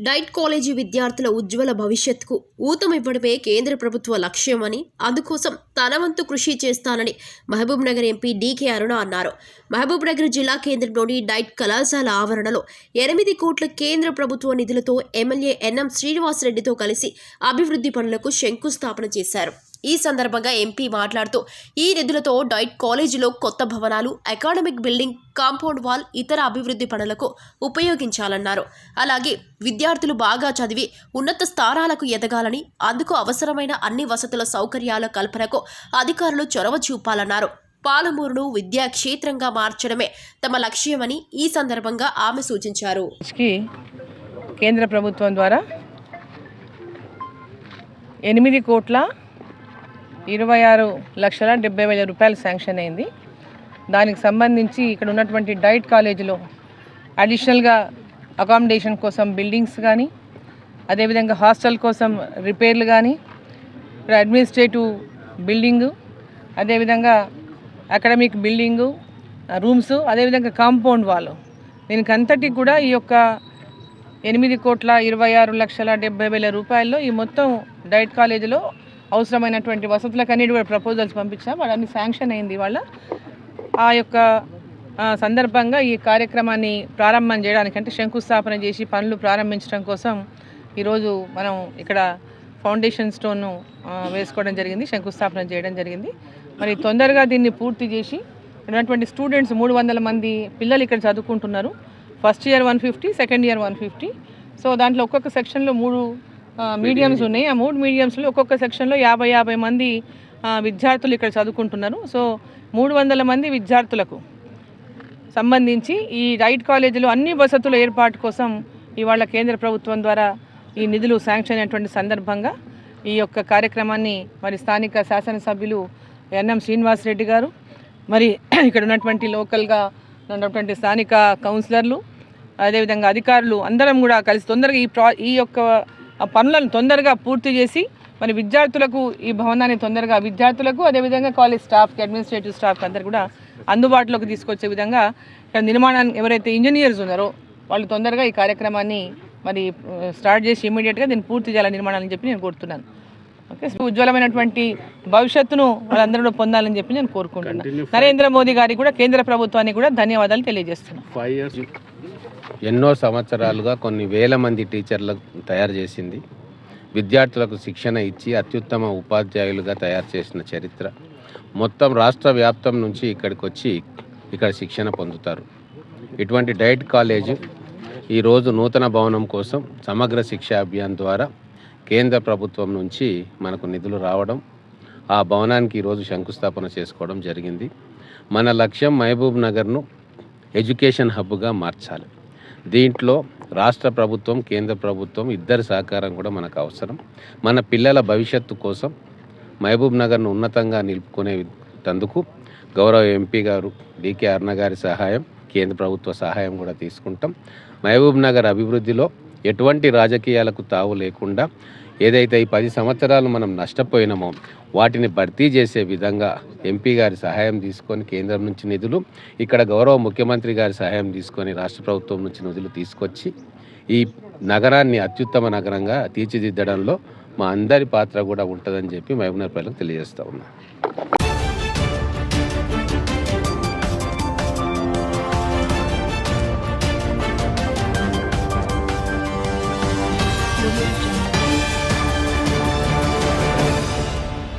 Diet college విద్యార్థుల ఉజ్వల భవిష్యత్తుకు ఊతమివ్వడమే కేంద్ర ప్రభుత్వ లక్ష్యమని, అందుకోసం తన వంతు కృషి చేస్తానని మహబూబ్ నగర్ ఎంపీ డీకే అరుణ అన్నారు. మహబూబ్ నగర్ జిల్లా కేంద్రంలోని డైట్ కళాశాల ఆవరణలో 8 కోట్ల కేంద్ర ప్రభుత్వ నిధులతో ఎమ్మెల్యే ఎన్ఎం శ్రీనివాసరెడ్డితో కలిసి అభివృద్ధి పనులకు శంకుస్థాపన చేశారు. ఈ సందర్భంగా ఎంపీ మాట్లాడుతూ ఈ నిధులతో డైట్ కాలేజీలో కొత్త భవనాలు, అకాడమిక్ బిల్డింగ్, కాంపౌండ్ వాల్, ఇతర అభివృద్ధి పనులకు ఉపయోగించాలన్నారు. అలాగే విద్యార్థులు బాగా చదివి ఉన్నత స్థానాలకు ఎదగాలని, అందుకు అవసరమైన అన్ని వసతుల సౌకర్యాల కల్పనకు అధికారులు చొరవ చూపాలన్నారు. పాలమూరును విద్యా క్షేత్రంగా మార్చడమే తమ లక్ష్యమని ఈ సందర్భంగా ఆమె సూచించారు. కేంద్ర ప్రభుత్వం ద్వారా 8,26,70,000 రూపాయలు శాంక్షన్ అయింది. దానికి సంబంధించి ఇక్కడ ఉన్నటువంటి డైట్ కాలేజీలో అడిషనల్గా అకామిడేషన్ కోసం బిల్డింగ్స్ కానీ, అదేవిధంగా హాస్టల్ కోసం రిపేర్లు కానీ, ఇక్కడ అడ్మినిస్ట్రేటివ్ బిల్డింగు, అదేవిధంగా అకాడమిక్ బిల్డింగు, రూమ్స్, అదేవిధంగా కాంపౌండ్ వాల్, దీనికి అంతటికి కూడా ఈ యొక్క 8,26,70,000 రూపాయల్లో ఈ మొత్తం డైట్ కాలేజీలో అవసరమైనటువంటి వసతులకు అన్నిటి కూడా ప్రపోజల్స్ పంపించాం. వాళ్ళన్ని శాంక్షన్ అయింది. వాళ్ళ ఆ యొక్క సందర్భంగా ఈ కార్యక్రమాన్ని ప్రారంభం చేయడానికి, అంటే శంకుస్థాపన చేసి పనులు ప్రారంభించడం కోసం ఈరోజు మనం ఇక్కడ ఫౌండేషన్ స్టోన్ వేసుకోవడం జరిగింది, శంకుస్థాపన చేయడం జరిగింది. మరి తొందరగా దీన్ని పూర్తి చేసి ఉన్నటువంటి స్టూడెంట్స్ 300 మంది పిల్లలు ఇక్కడ చదువుకుంటున్నారు. First year 150, second year 150. So దాంట్లో ఒక్కొక్క సెక్షన్లో 3 మీడియంస్ ఉన్నాయి. ఆ 3 మీడియంస్లో ఒక్కొక్క సెక్షన్లో 50 మంది విద్యార్థులు ఇక్కడ చదువుకుంటున్నారు. సో 300 మంది విద్యార్థులకు సంబంధించి ఈ డైట్ కాలేజీలో అన్ని వసతుల ఏర్పాటు కోసం ఇవాళ కేంద్ర ప్రభుత్వం ద్వారా ఈ నిధులు శాంక్షన్ అయినటువంటి సందర్భంగా ఈ యొక్క కార్యక్రమాన్ని మరి స్థానిక శాసనసభ్యులు ఎన్ఎం శ్రీనివాసరెడ్డి గారు, మరి ఇక్కడ ఉన్నటువంటి లోకల్గా ఉన్నటువంటి స్థానిక కౌన్సిలర్లు, అదేవిధంగా అధికారులు అందరం కూడా కలిసి తొందరగా ఈ యొక్క పనులను తొందరగా పూర్తి చేసి మరి విద్యార్థులకు ఈ భవనాన్ని తొందరగా విద్యార్థులకు, అదేవిధంగా కాలేజ్ స్టాఫ్కి, అడ్మినిస్ట్రేటివ్ స్టాఫ్కి అందరు కూడా అందుబాటులోకి తీసుకొచ్చే విధంగా ఇక్కడ నిర్మాణాన్ని ఎవరైతే ఇంజనీర్స్ ఉన్నారో వాళ్ళు తొందరగా ఈ కార్యక్రమాన్ని మరి స్టార్ట్ చేసి ఇమీడియట్గా దీన్ని పూర్తి చేయాలని నిర్మాణాలని చెప్పి నేను కోరుతున్నాను. ఓకే, ఉజ్వలమైనటువంటి భవిష్యత్తును వాళ్ళందరూ పొందాలని చెప్పి నేను కోరుకుంటున్నాను. నరేంద్ర మోదీ గారికి కూడా, కేంద్ర ప్రభుత్వానికి కూడా ధన్యవాదాలు తెలియజేస్తున్నాను. ఎన్నో సంవత్సరాలుగా కొన్ని వేల మంది టీచర్లకు తయారు చేసింది, విద్యార్థులకు శిక్షణ ఇచ్చి అత్యుత్తమ ఉపాధ్యాయులుగా తయారు చేసిన చరిత్ర. మొత్తం రాష్ట్ర వ్యాప్తం నుంచి ఇక్కడికి వచ్చి ఇక్కడ శిక్షణ పొందుతారు. ఇటువంటి డైట్ కాలేజ్ ఈరోజు నూతన భవనం కోసం సమగ్ర శిక్షా అభియాన్ ద్వారా కేంద్ర ప్రభుత్వం నుంచి మనకు నిధులు రావడం, ఆ భవనానికి ఈరోజు శంకుస్థాపన చేసుకోవడం జరిగింది. మన లక్ష్యం మహబూబ్ నగర్ను ఎడ్యుకేషన్ హబ్గా మార్చాలి. దీంట్లో రాష్ట్ర ప్రభుత్వం, కేంద్ర ప్రభుత్వం ఇద్దరి సహకారం కూడా మనకు అవసరం. మన పిల్లల భవిష్యత్తు కోసం మహబూబ్ నగర్ను ఉన్నతంగా నిలుపుకునేందుకు గౌరవ ఎంపీ గారు డీకే అరుణ గారి సహాయం, కేంద్ర ప్రభుత్వ సహాయం కూడా తీసుకుంటాం. మహబూబ్ నగర్ అభివృద్ధిలో ఎటువంటి రాజకీయాలకు తావు లేకుండా ఏదైతే ఈ 10 సంవత్సరాలు మనం నష్టపోయినామో వాటిని భర్తీ చేసే విధంగా ఎంపీ గారి సహాయం తీసుకొని కేంద్రం నుంచి నిధులు, ఇక్కడ గౌరవ ముఖ్యమంత్రి గారి సహాయం తీసుకొని రాష్ట్ర ప్రభుత్వం నుంచి నిధులు తీసుకొచ్చి ఈ నగరాన్ని అత్యుత్తమ నగరంగా తీర్చిదిద్దడంలో మా అందరి పాత్ర కూడా ఉంటుందని చెప్పి మహబూబ్ నగర్ ప్రజలకు తెలియజేస్తా ఉన్నాం.